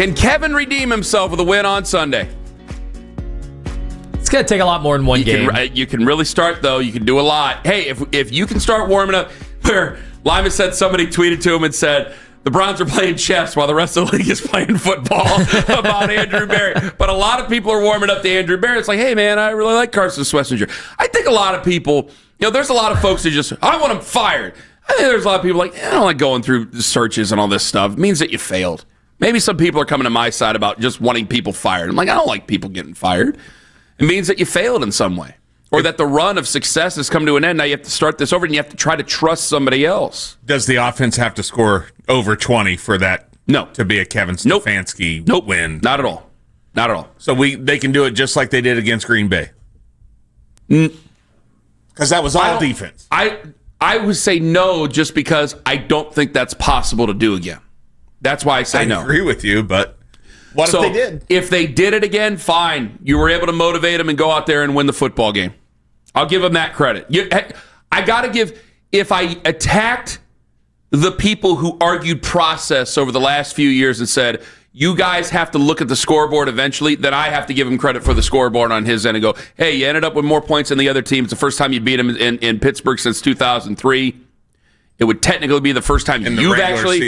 Can Kevin redeem himself with a win on Sunday? It's going to take a lot more than one game. You can really start, though. You can do a lot. Hey, if you can start warming up, where Lyman said somebody tweeted to him and said, the Browns are playing chess while the rest of the league is playing football about Andrew Berry. But a lot of people are warming up to Andrew Berry. It's like, hey, man, I really like Carson Schlesinger. I think a lot of people, there's a lot of folks that I want him fired. I think there's a lot of people I don't like going through the searches and all this stuff. It means that you failed. Maybe some people are coming to my side about just wanting people fired. I'm like, I don't like people getting fired. It means that you failed in some way. Or that the run of success has come to an end. Now you have to start this over and you have to try to trust somebody else. Does the offense have to score over 20 for that to be a Kevin Stefanski win? Not at all. Not at all. So they can do it just like they did against Green Bay? Because that was all defense. I would say no just because I don't think that's possible to do again. That's why I say no. I agree with you, but what if they did? If they did it again, fine. You were able to motivate them and go out there and win the football game. I'll give them that credit. I got to give, if I attacked the people who argued process over the last few years and said, you guys have to look at the scoreboard eventually, then I have to give him credit for the scoreboard on his end and go, hey, you ended up with more points than the other team. It's the first time you beat him in Pittsburgh since 2003. It would technically be the first time you've actually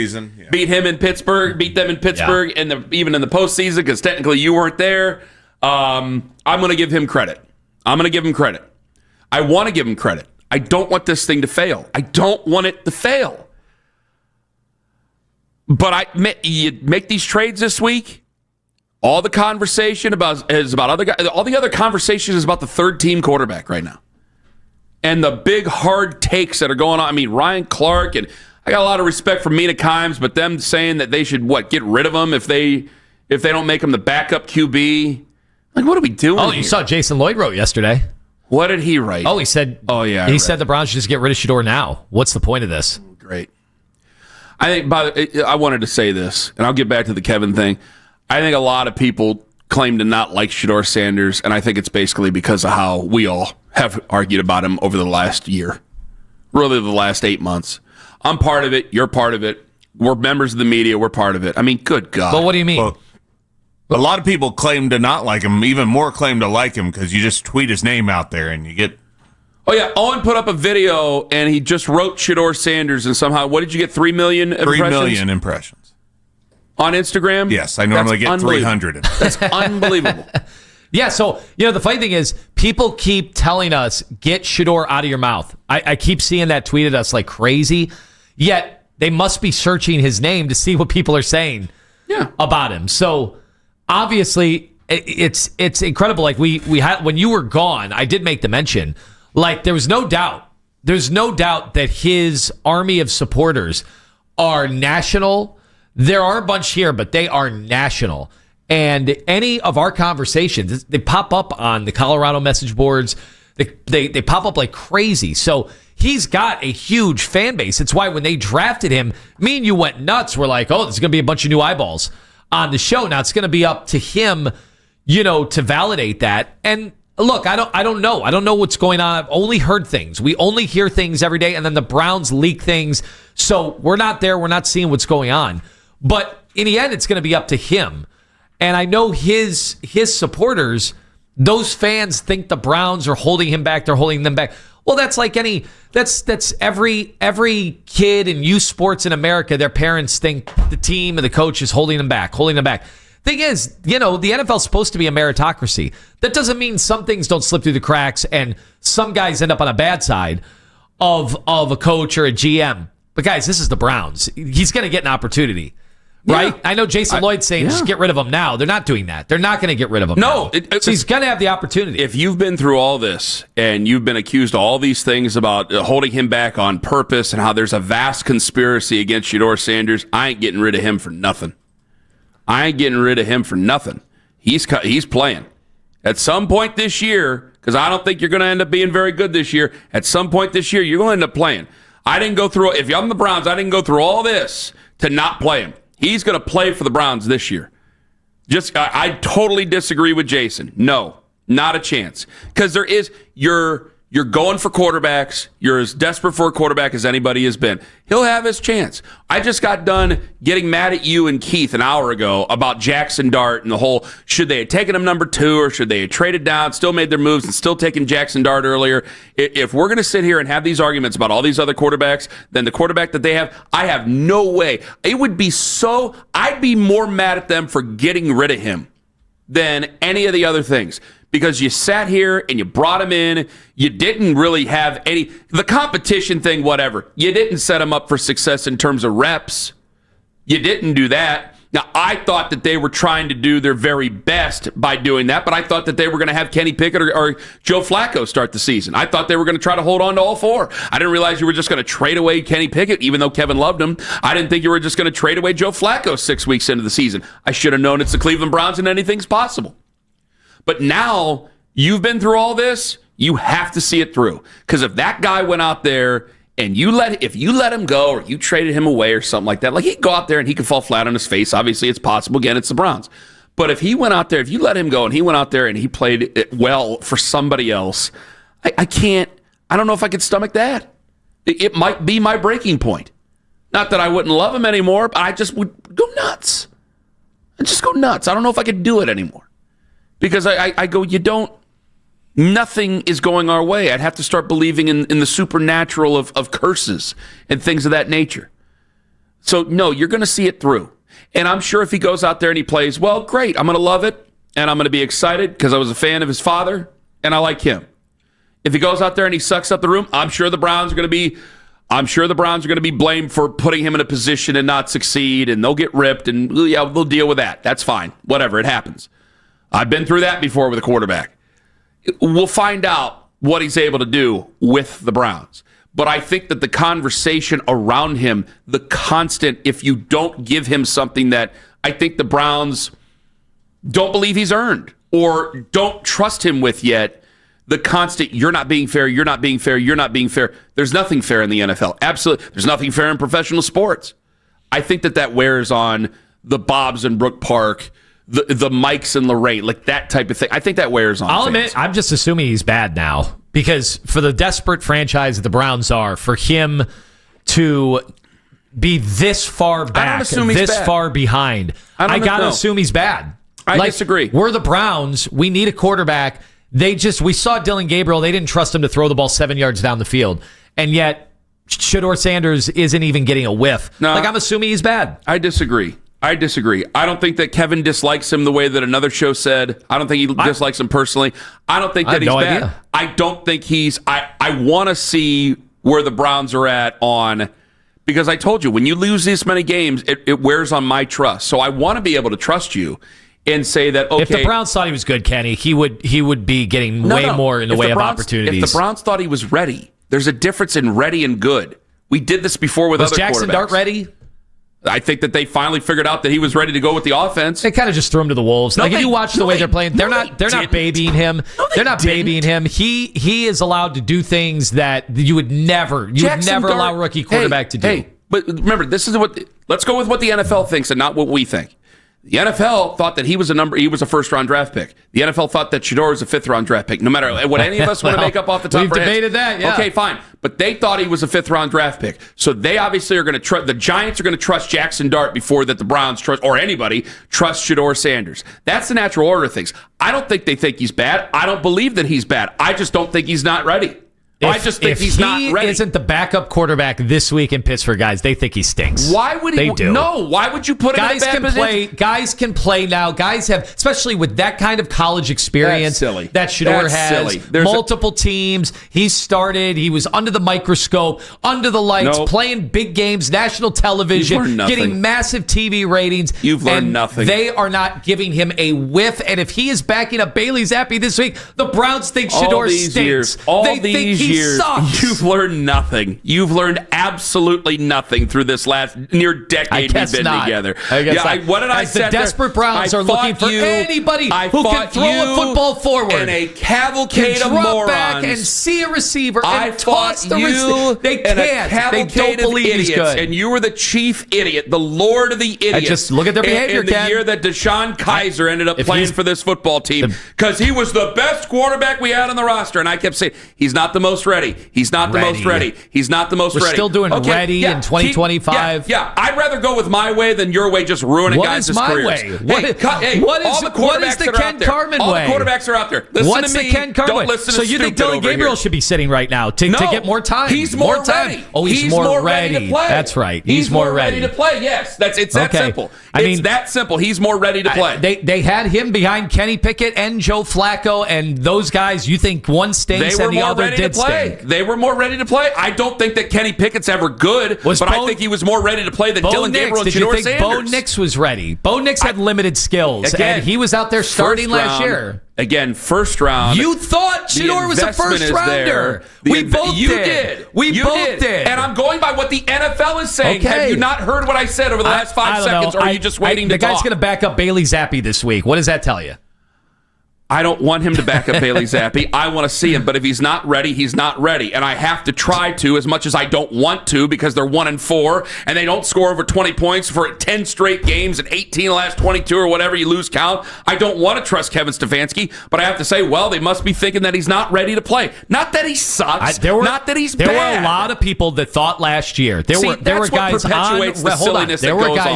beat them in Pittsburgh, and even in the postseason, because technically you weren't there. I'm going to give him credit. I want to give him credit. I don't want this thing to fail. I don't want it to fail. But you make these trades this week. All the conversation is about other guys. All the other conversation is about the third team quarterback right now, and the big hard takes that are going on. I mean, Ryan Clark, and I got a lot of respect for Mina Kimes, but them saying that they should get rid of him if they don't make him the backup QB. Like, what are we doing? Oh, you saw Jason Lloyd wrote yesterday. What did he write? Oh, he said. Oh, yeah. He said the Browns should just get rid of Shedeur now. What's the point of this? Great. I think. I wanted to say this, and I'll get back to the Kevin thing. I think a lot of people claim to not like Shedeur Sanders, and I think it's basically because of how we all have argued about him over the last year, really the last 8 months. I'm part of it. You're part of it. We're members of the media. We're part of it. I mean, good God. But what do you mean? Well, a lot of people claim to not like him, even more claim to like him because you just tweet his name out there and you get... Oh, yeah. Owen put up a video, and he just wrote Shedeur Sanders, and somehow, what did you get, 3 million impressions? 3 million impressions. On Instagram? Yes, I normally get 300. That's unbelievable. Yeah, so, the funny thing is, people keep telling us, get Shedeur out of your mouth. I keep seeing that tweeted at us like crazy, yet they must be searching his name to see what people are saying about him. So, obviously, it's incredible. Like, we had, when you were gone, I did make the mention, like, there's no doubt that his army of supporters are national. There are a bunch here, but they are national. And any of our conversations, they pop up on the Colorado message boards. They pop up like crazy. So he's got a huge fan base. It's why when they drafted him, me and you went nuts. We're like, oh, there's going to be a bunch of new eyeballs on the show. Now it's going to be up to him, to validate that. And look, I don't know. I don't know what's going on. I've only heard things. We only hear things every day, and then the Browns leak things. So we're not there. We're not seeing what's going on. But in the end, it's going to be up to him. And I know his supporters, those fans think the Browns are holding him back. They're holding them back. Well, that's like that's every kid in youth sports in America. Their parents think the team and the coach is holding them back. Thing is, the NFL is supposed to be a meritocracy. That doesn't mean some things don't slip through the cracks and some guys end up on a bad side of a coach or a GM. But guys, this is the Browns. He's going to get an opportunity. Right? I know Jason Lloyd's saying just get rid of him now. They're not doing that. They're not going to get rid of him now. So he's going to have the opportunity. If you've been through all this and you've been accused of all these things about holding him back on purpose and how there's a vast conspiracy against Shedeur Sanders, I ain't getting rid of him for nothing. He's playing. At some point this year, because I don't think you're going to end up being very good this year, at some point this year, you're going to end up playing. If I'm the Browns, I didn't go through all this to not play him. He's going to play for the Browns this year. I totally disagree with Jason. No, not a chance. Because there is your You're going for quarterbacks. You're as desperate for a quarterback as anybody has been. He'll have his chance. I just got done getting mad at you and Keith an hour ago about Jackson Dart and the whole, should they have taken him number 2 or should they have traded down, still made their moves and still taken Jackson Dart earlier. If we're going to sit here and have these arguments about all these other quarterbacks, then the quarterback that they have, I have no way. It would be I'd be more mad at them for getting rid of him than any of the other things. Because you sat here and you brought him in. You didn't really have the competition thing, whatever. You didn't set him up for success in terms of reps. You didn't do that. Now, I thought that they were trying to do their very best by doing that, but I thought that they were going to have Kenny Pickett or Joe Flacco start the season. I thought they were going to try to hold on to all 4. I didn't realize you were just going to trade away Kenny Pickett, even though Kevin loved him. I didn't think you were just going to trade away Joe Flacco 6 weeks into the season. I should have known it's the Cleveland Browns and anything's possible. But now you've been through all this, you have to see it through. Because if that guy went out there and if you let him go or you traded him away or something like that, like he'd go out there and he could fall flat on his face. Obviously, it's possible. Again, it's the Browns. But if he went out there, if you let him go and he went out there and he played it well for somebody else, I don't know if I could stomach that. It might be my breaking point. Not that I wouldn't love him anymore, but I just would go nuts. I'd just go nuts. I don't know if I could do it anymore. Because I go, nothing is going our way. I'd have to start believing in the supernatural of curses and things of that nature. So, no, you're going to see it through. And I'm sure if he goes out there and he plays, well, great. I'm going to love it. And I'm going to be excited because I was a fan of his father and I like him. If he goes out there and he sucks up the room, I'm sure the Browns are going to be blamed for putting him in a position and not succeed. And they'll get ripped and yeah, they'll deal with that. That's fine. Whatever, it happens. I've been through that before with a quarterback. We'll find out what he's able to do with the Browns. But I think that the conversation around him, the constant, if you don't give him something that I think the Browns don't believe he's earned or don't trust him with yet, the constant, you're not being fair, you're not being fair, you're not being fair. There's nothing fair in the NFL. Absolutely. There's nothing fair in professional sports. I think that wears on the Bobs in Brook Park, the Mikes and Lorraine, like that type of thing. I think that wears on. I'll admit, I'm just assuming he's bad now because for the desperate franchise that the Browns are, for him to be this far back, this far behind, I gotta assume he's bad. I disagree. We're the Browns. We need a quarterback. We saw Dylan Gabriel. They didn't trust him to throw the ball 7 yards down the field, and yet Shedeur Sanders isn't even getting a whiff. No, I'm assuming he's bad. I disagree. I don't think that Kevin dislikes him the way that another show said. I don't think he dislikes him personally. I don't think that he's bad. Idea. I don't think he's... I want to see where the Browns are at on... Because I told you, when you lose this many games, it wears on my trust. So I want to be able to trust you and say that, okay... If the Browns thought he was good, Kenny, he would be getting more in the way of opportunities. If the Browns thought he was ready, there's a difference in ready and good. We did this before with other quarterbacks. Was Jackson Dart ready? I think that they finally figured out that he was ready to go with the offense. They kind of just threw him to the wolves. If you watch the way they're playing, they're not babying him. They're not babying him. He is allowed to do things that you would never allow a rookie quarterback to do. Hey, but remember, let's go with what the NFL thinks and not what we think. The NFL thought that he was a first-round draft pick. The NFL thought that Shedeur was a fifth-round draft pick. No matter what any of us want to make up off the top of our heads. We've debated that, yeah. Okay, fine. But they thought he was a fifth-round draft pick. So they obviously are going to trust, the Giants are going to trust Jackson Dart before that the Browns trust, or anybody, trust Shedeur Sanders. That's the natural order of things. I don't think they think he's bad. I don't believe that he's bad. I just don't think he's not ready. I just think he's not ready. If he isn't the backup quarterback this week in Pittsburgh, guys, they think he stinks. Why would he? They do. No, why would you put him in a bad position? Guys can play now. Guys have, especially with that kind of college experience that Shedeur has. Multiple teams. He started. He was under the microscope, under the lights, playing big games, national television, getting massive TV ratings. You've learned nothing. They are not giving him a whiff. And if he is backing up Bailey Zappi this week, the Browns think Shedeur stinks. All these years, years, sucks. you've learned nothing. You've learned absolutely nothing through this last near decade we've been together. What did I say? The desperate Browns are looking for anybody who can throw a football forward. And a cavalcade of morons. Back and see a receiver and toss the receiver. They can't. They don't believe idiots, he's good. And you were the chief idiot, the lord of the idiots. And just look at their behavior, in the year that Deshaun Kaiser ended up playing for this football team because he was the best quarterback we had on the roster. And I kept saying, he's not the most ready. He's not the most ready. He's not the most ready. We're still doing ready in 2025. I'd rather go with my way than your way, just ruining guys' careers. What is the Ken Carman way? All the quarterbacks are out there. Listen to me. Ken Carman Don't listen to So you think Dylan Gabriel should be sitting right now to get more time? He's more ready. Oh, he's more ready to play. That's right. He's more ready to play. Yes, it's that simple. It's that simple. He's more ready to play. They had him behind Kenny Pickett and Joe Flacco, and those guys. You think one stinks and the other did stink? They were more ready to play. I don't think that Kenny Pickett's ever good, but I think he was more ready to play than Dylan Gabriel and Shedeur Sanders. Did you think Bo Nix was ready? Bo Nix had limited skills, and he was out there starting last year. Again, first round. You thought Shedeur was a first rounder. We both did. We both did. And I'm going by what the NFL is saying. Okay. Have you not heard what I said over the last 5 seconds, or are you just waiting to talk? The guy's going to back up Bailey Zappi this week. What does that tell you? I don't want him to back up Bailey Zappi. I want to see him, but if he's not ready, he's not ready. And I have to try to, as much as I don't want to, because they're 1-4 and they don't score over 20 points for 10 straight games and 18 of the last 22 or whatever, you lose count. I don't want to trust Kevin Stefanski, but I have to say, well, they must be thinking that he's not ready to play. Not that he sucks. Not that he's bad. There were a lot of people that thought last year. There were guys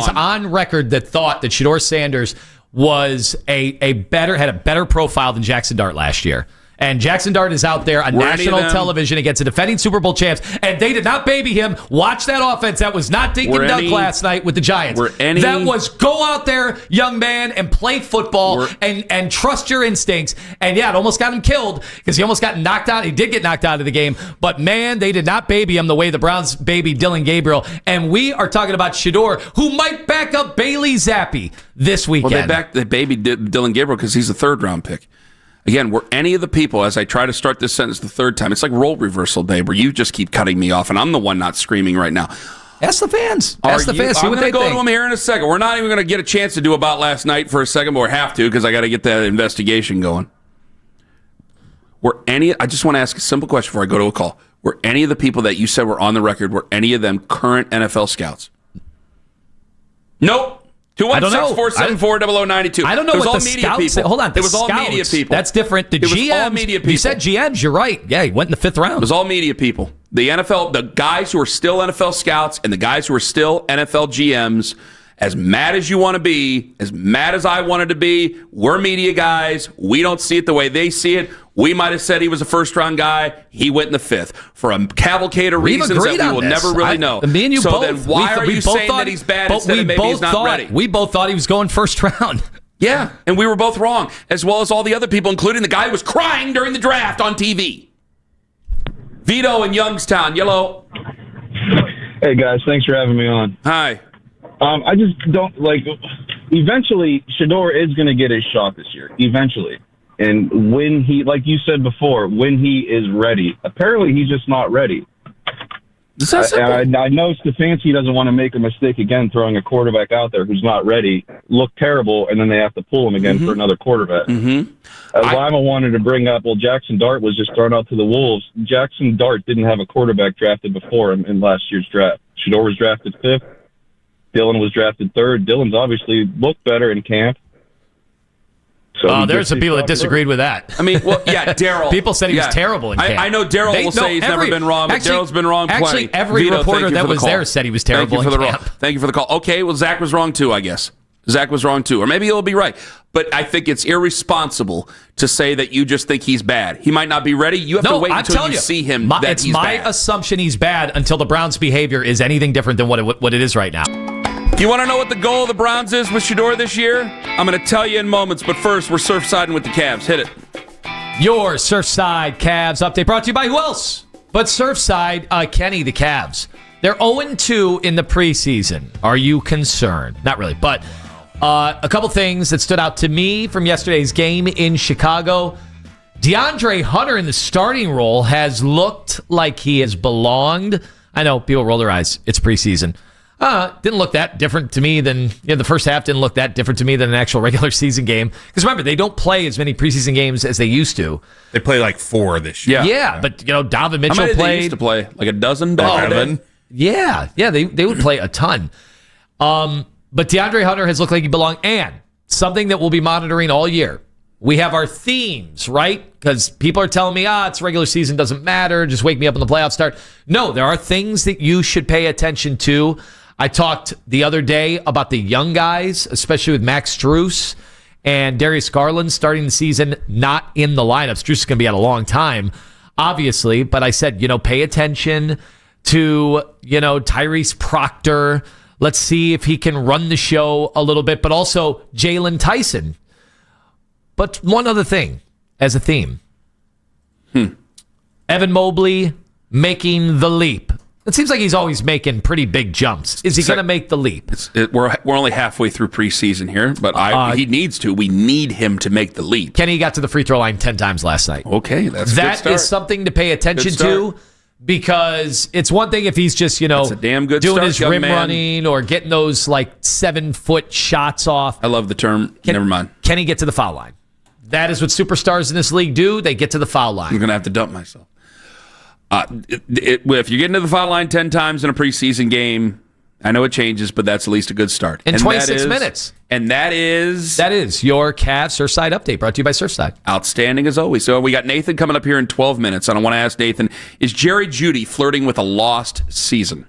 on record that thought that Shedeur Sanders was had a better profile than Jackson Dart last year. And Jackson Dart is out there on national television against the defending Super Bowl champs, and they did not baby him. Watch that offense. That was not dink and dunk last night with the Giants. That was go out there, young man, and play football and trust your instincts. And yeah, it almost got him killed because he almost got knocked out. He did get knocked out of the game. But man, they did not baby him the way the Browns babied Dylan Gabriel. And we are talking about Shedeur, who might back up Bailey Zappi this weekend. Well, they babied Dylan Gabriel because he's a third-round pick. Again, were any of the people, as I try to start this sentence the third time, it's like role reversal day where you just keep cutting me off, and I'm the one not screaming right now. Ask the fans. See I'm what they think. I'm going to go to them here in a second. We're not even going to get a chance to do about last night for a second, but we have to because I got to get that investigation going. I just want to ask a simple question before I go to a call. Were any of the people that you said were on the record, were any of them current NFL scouts? Nope. 216-474-0092. I don't know what the scouts say. Hold on. It was all media people. That's different. It was all media people. You said GMs. You're right. Yeah, he went in the 5th round. It was all media people. The NFL, the guys who are still NFL scouts and the guys who are still NFL GMs, as mad as you want to be, as mad as I wanted to be, we're media guys. We don't see it the way they see it. We might have said he was a first-round guy. He went in the 5th for a cavalcade of reasons that we will never really know. Me and you both. Then why are you saying that he's bad instead of maybe he's not ready? We both thought he was going first round. Yeah, and we were both wrong, as well as all the other people, including the guy who was crying during the draft on TV. Vito in Youngstown. Yellow. Hey, guys. Thanks for having me on. Hi. I just don't, eventually, Shedeur is going to get his shot this year. Eventually. And when he, like you said before, when he is ready. Apparently, he's just not ready. I know Stefanski doesn't want to make a mistake again throwing a quarterback out there who's not ready, look terrible, and then they have to pull him again for another quarterback. Lima wanted to bring up, Jackson Dart was just thrown out to the Wolves. Jackson Dart didn't have a quarterback drafted before him in last year's draft. Shedeur was drafted 5th. Dylan was drafted 3rd. Dylan's obviously looked better in camp. So there's some people that disagreed with that. I mean, well, yeah, Daryl. People said he was terrible in camp. I know Daryl will say he's never been wrong, but Daryl's been wrong plenty. Actually, every reporter that was there said he was terrible in camp. Thank you for the call. Okay, well, Zach was wrong too, I guess. Zach was wrong too. Or maybe he'll be right. But I think it's irresponsible to say that you just think he's bad. He might not be ready. You have to wait until you see him it's my assumption he's bad until the Browns' behavior is anything different than what it is right now. You want to know what the goal of the Browns is with Shedeur this year? I'm going to tell you in moments, but first, we're surfsiding with the Cavs. Hit it. Your Surfside Cavs update brought to you by who else? But Surfside, Kenny, the Cavs. They're 0-2 in the preseason. Are you concerned? Not really, but a couple things that stood out to me from yesterday's game in Chicago. DeAndre Hunter in the starting role has looked like he has belonged. I know people roll their eyes. It's preseason. Didn't look that different to me than the first half didn't look that different to me than an actual regular season game. Because remember, they don't play as many preseason games as they used to. They play like 4 this year. Yeah, but Donovan Mitchell How many played. they used to play? Like a dozen back in the day? Yeah, they would play a ton. But DeAndre Hunter has looked like he belonged. And something that we'll be monitoring all year. We have our themes, right? Because people are telling me, it's regular season, doesn't matter. Just wake me up when the playoffs start. No, there are things that you should pay attention to. I talked the other day about the young guys, especially with Max Strus and Darius Garland starting the season not in the lineup. Strus is going to be out a long time, obviously. But I said, pay attention to, Tyrese Proctor. Let's see if he can run the show a little bit. But also Jalen Tyson. But one other thing as a theme. Evan Mobley making the leap. It seems like he's always making pretty big jumps. Is he going to make the leap? We're only halfway through preseason here, but he needs to. We need him to make the leap. Kenny got to the free throw line 10 times last night. Okay, that's a good That start. is something to pay attention to, because it's one thing if he's just, That's a damn good doing start, his young rim man. running or getting those 7-foot shots off. I love the term. Never mind. Can he get to the foul line? That is what superstars in this league do. They get to the foul line. I'm going to have to dump myself. If you're getting to the foul line 10 times in a preseason game, I know it changes, but that's at least a good start. In 26 minutes. And that is your Cavs Surfside update brought to you by Surfside. outstanding as always. So we got Nathan coming up here in 12 minutes, and I want to ask Nathan, is Jerry Jeudy flirting with a lost season?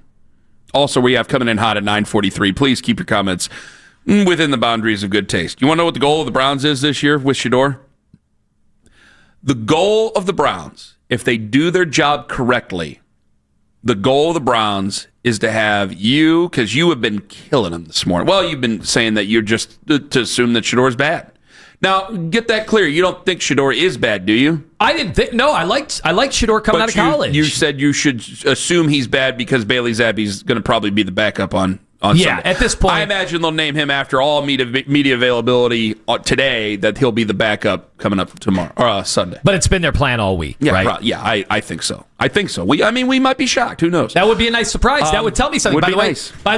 Also, we have coming in hot at 9:43. Please keep your comments within the boundaries of good taste. You want to know what the goal of the Browns is this year with Shedeur? The goal of the Browns, if they do their job correctly, the goal of the Browns is to have you, because you have been killing them this morning. Well, you've been saying that you're just to assume that Shedeur's bad. Now, get that clear. You don't think Shedeur is bad, do you? I didn't think. No, I liked Shedeur coming out of college. You said you should assume he's bad because Bailey Zappi's going to probably be the backup on Sunday. At this point, I imagine they'll name him after all media availability today, that he'll be the backup coming up tomorrow or Sunday. But it's been their plan all week, right? I think so. I think so. We might be shocked. Who knows? That would be a nice surprise. That would tell me something. Would By be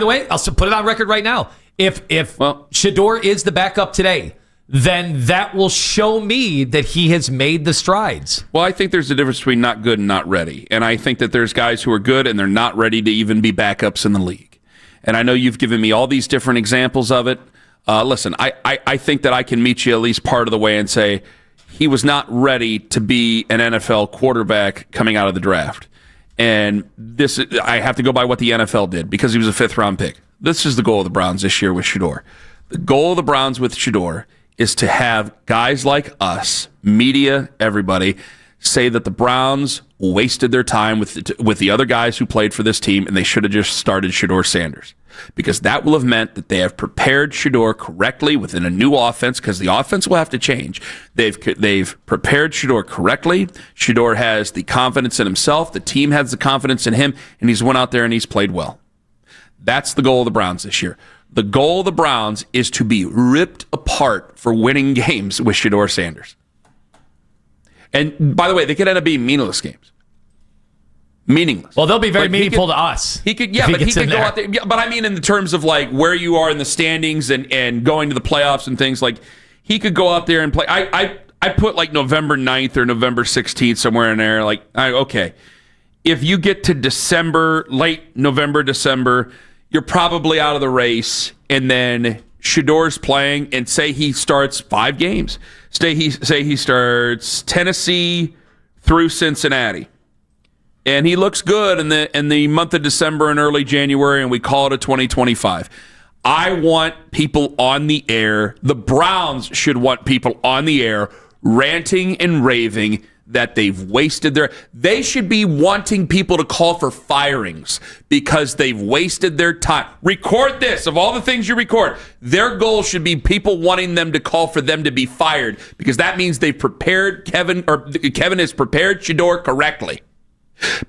the way, nice. I'll put it on record right now. If Shedeur is the backup today, then that will show me that he has made the strides. Well, I think there's a difference between not good and not ready. And I think that there's guys who are good and they're not ready to even be backups in the league. And I know you've given me all these different examples of it. Listen, I think that I can meet you at least part of the way and say he was not ready to be an NFL quarterback coming out of the draft. And I have to go by what the NFL did because he was a 5th-round pick. This is the goal of the Browns this year with Shedeur. The goal of the Browns with Shedeur is to have guys like us, media, everybody, say that the Browns wasted their time with the other guys who played for this team, and they should have just started Shedeur Sanders. Because that will have meant that they have prepared Shedeur correctly within a new offense, because the offense will have to change. They've prepared Shedeur correctly. Shedeur has the confidence in himself. The team has the confidence in him, and he's went out there and he's played well. That's the goal of the Browns this year. The goal of the Browns is to be ripped apart for winning games with Shedeur Sanders. And by the way, they could end up being meaningless games. Meaningless. Well, they'll be very meaningful to us. He could go out there. Yeah, but I mean, in the terms of like where you are in the standings and going to the playoffs and things, like he could go out there and play. I put like November 9th or November 16th somewhere in there. Like, okay, if you get to December, late November, December, you're probably out of the race, and then Shedeur's playing, and say he starts 5 games. Say he starts Tennessee through Cincinnati, and he looks good in the month of December and early January, and we call it a 2025. I want people on the air. The Browns should want people on the air ranting and raving that they've wasted they should be wanting people to call for firings because they've wasted their time. Record this. Of all the things you record, their goal should be people wanting them to call for them to be fired, because that means they've prepared Kevin has prepared Shedeur correctly.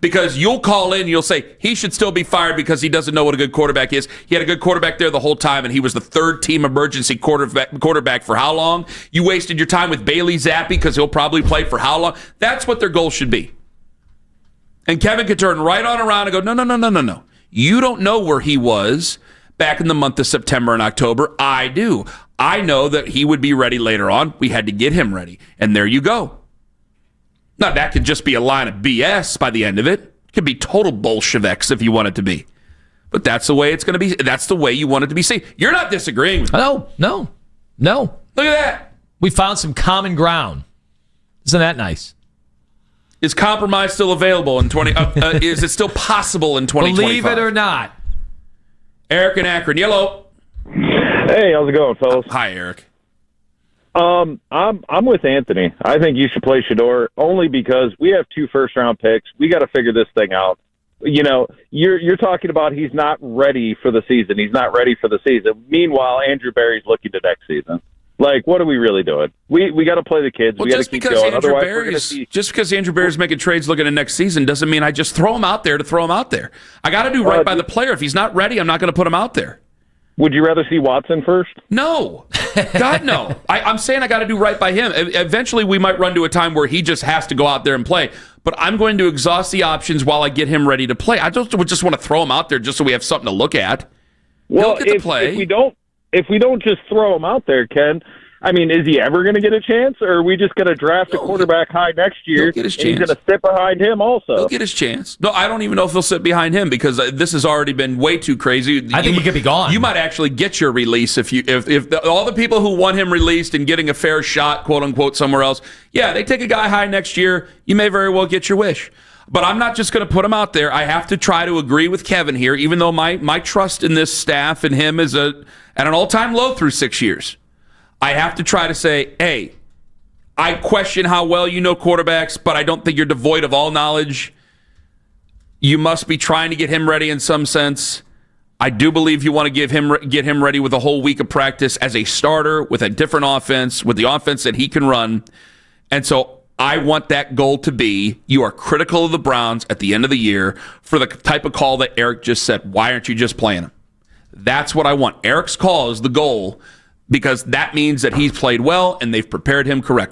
Because you'll call in and you'll say, he should still be fired because he doesn't know what a good quarterback is. He had a good quarterback there the whole time, and he was the third-team emergency quarterback for how long? You wasted your time with Bailey Zappi because he'll probably play for how long? That's what their goal should be. And Kevin could turn right on around and go, no. You don't know where he was back in the month of September and October. I do. I know that he would be ready later on. We had to get him ready. And there you go. Now, that could just be a line of BS by the end of it. It could be total Bolsheviks if you want it to be. But that's the way it's going to be. That's the way you want it to be seen. You're not disagreeing with me. No. Look at that. We found some common ground. Isn't that nice? Is compromise still available in 20? Is it still possible in 2025? Believe it or not. Eric in Akron. Yellow. Hey, how's it going, fellas? Hi, Eric. I'm with Anthony. I think you should play Shedeur only because we have 2 first-round picks. We got to figure this thing out. You know, you're talking about he's not ready for the season. He's not ready for the season. Meanwhile, Andrew Berry's looking to next season. Like, what are we really doing? We got to play the kids. Well, we got to keep going. Just because Andrew Berry's making trades looking at next season doesn't mean I just throw him out there to throw him out there. I got to do right by the player. If he's not ready, I'm not going to put him out there. Would you rather see Watson first? No. God, no. I'm saying I got to do right by him. Eventually, we might run to a time where he just has to go out there and play. But I'm going to exhaust the options while I get him ready to play. I just want to throw him out there just so we have something to look at. Well, He'll get to play. If we don't just throw him out there, Ken, I mean, is he ever going to get a chance, or are we just going to draft a quarterback high next year? He'll get his chance. He's going to sit behind him also. He'll get his chance. No, I don't even know if he'll sit behind him because this has already been way too crazy. I think he could be gone. You might actually get your release if all the people who want him released and getting a fair shot, quote unquote, somewhere else. Yeah, they take a guy high next year. You may very well get your wish. But I'm not just going to put him out there. I have to try to agree with Kevin here, even though my trust in this staff and him is at an all-time low through 6 years. I have to try to say, hey, I question how well you know quarterbacks, but I don't think you're devoid of all knowledge. You must be trying to get him ready in some sense. I do believe you want to get him ready with a whole week of practice as a starter with a different offense, with the offense that he can run. And so I want that goal to be you are critical of the Browns at the end of the year for the type of call that Eric just said. Why aren't you just playing him? That's what I want. Eric's call is the goal, because that means that he's played well and they've prepared him correctly.